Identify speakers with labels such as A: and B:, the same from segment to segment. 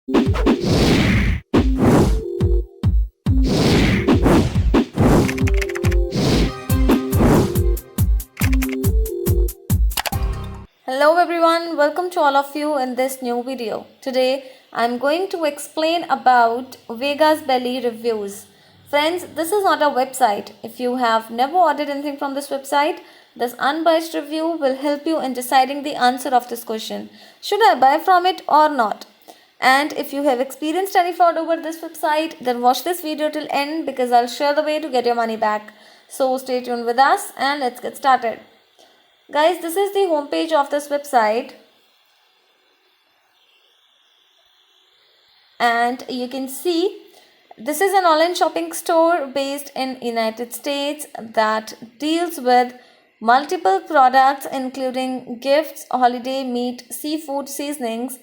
A: Hello everyone, welcome to all of you in this new video. Today I'm going to explain about Vegas Belly reviews. Friends, this is not a website. If you have never ordered anything from this website, this unbiased review will help you in deciding the answer of this question. Should I buy from it or not? And if you have experienced any fraud over this website, then watch this video till end because I'll share the way to get your money back. So stay tuned with us and let's get started. Guys, this is the homepage of this website, and you can see this is an online shopping store based in United States that deals with multiple products including gifts, holiday meat, seafood seasonings,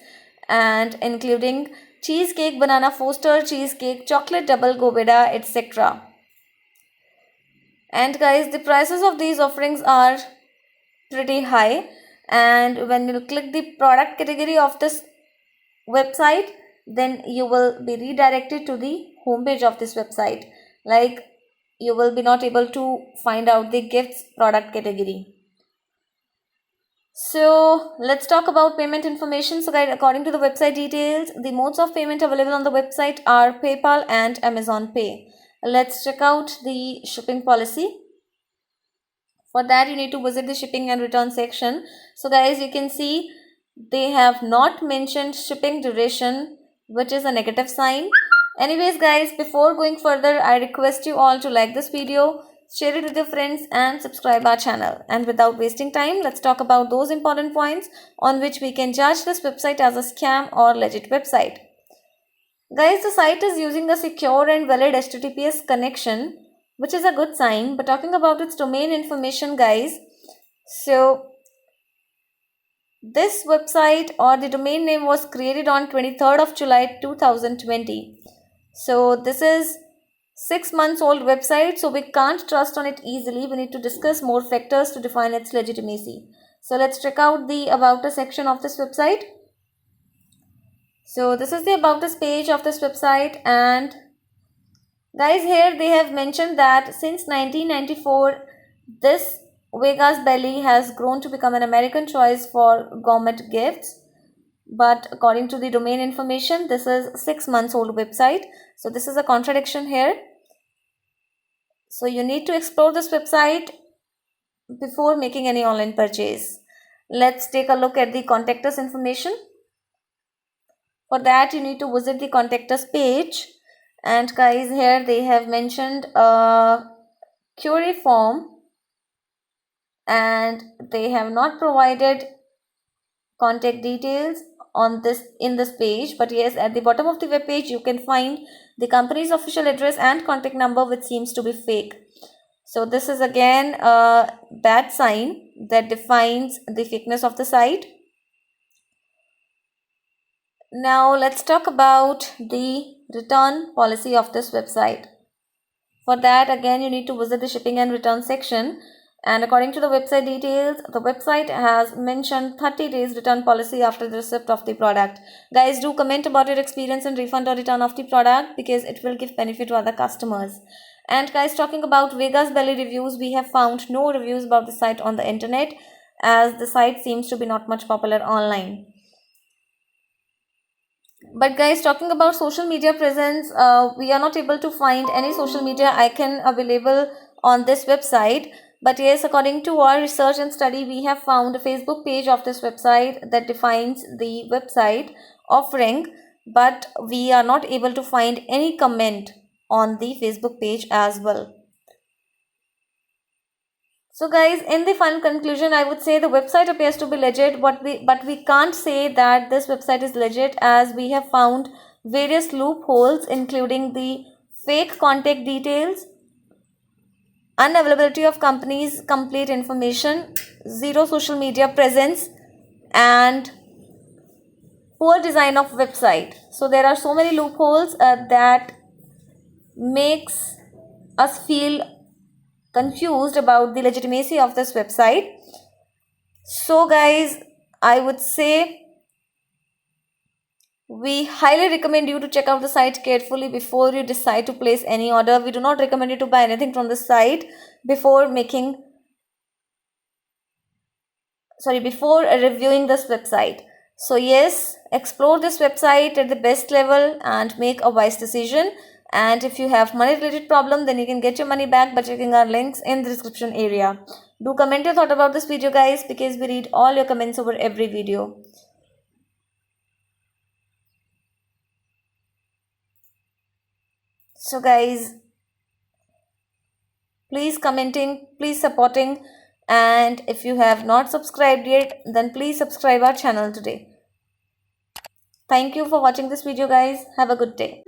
A: and including cheesecake, banana foster cheesecake, chocolate double gobeda, etc. And guys, the prices of these offerings are pretty high, and when you click the product category of this website, then you will be redirected to the homepage of this website. Like, you will be not able to find out the gifts product category. So let's talk about payment information. So guys, according to the website details, the modes of payment available on the website are PayPal and Amazon Pay. Let's check out the shipping policy. For that, you need to visit the shipping and return section. So guys, you can see they have not mentioned shipping duration, which is a negative sign. Anyways guys, before going further, I request you all to like this video, share it with your friends and subscribe our channel. And without wasting time, let's talk about those important points on which we can judge this website as a scam or legit website. Guys, the site is using a secure and valid HTTPS connection, which is a good sign. But talking about its domain information, guys, so this website or the domain name was created on 23rd of July 2020. So this is 6 months old website, so we can't trust on it easily. We need to discuss more factors to define its legitimacy. So let's check out the About Us section of this website. So this is the About Us page of this website, and guys, here they have mentioned that since 1994, this Vegas Belly has grown to become an American choice for gourmet gifts. But according to the domain information, this is 6 months old website. So this is a contradiction here. So you need to explore this website before making any online purchase. Let's take a look at the contact us information. For that, you need to visit the contact us page. And guys, here they have mentioned a query form, and they have not provided contact details on this in this page. But yes, at the bottom of the web page you can find the company's official address and contact number, which seems to be fake. So this is again a bad sign that defines the fakeness of the site. Now let's talk about the return policy of this website. For that, again, you need to visit the shipping and return section. And according to the website details, the website has mentioned 30 days return policy after the receipt of the product. Guys, do comment about your experience in refund or return of the product, because it will give benefit to other customers. And guys, talking about Vegas Belly reviews, we have found no reviews about the site on the internet, as the site seems to be not much popular online. But guys, talking about social media presence, we are not able to find any social media icon available on this website. But yes, according to our research and study, we have found a Facebook page of this website that defines the website offering, but we are not able to find any comment on the Facebook page as well. So guys, in the final conclusion, I would say the website appears to be legit, but we can't say that this website is legit, as we have found various loopholes, including the fake contact details, unavailability of company's complete information, zero social media presence, and poor design of website. So there are so many loopholes that makes us feel confused about the legitimacy of this website. So guys, I would say We highly recommend you to check out the site carefully before you decide to place any order. We do not recommend you to buy anything from the site before reviewing this website. So yes, explore this website at the best level and make a wise decision. And if you have money related problem, then you can get your money back by checking our links in the description area. Do comment your thought about this video, guys, because we read all your comments over every video. So guys, please commenting, please supporting, and if you have not subscribed yet, then please subscribe our channel today. Thank you for watching this video, guys. Have a good day.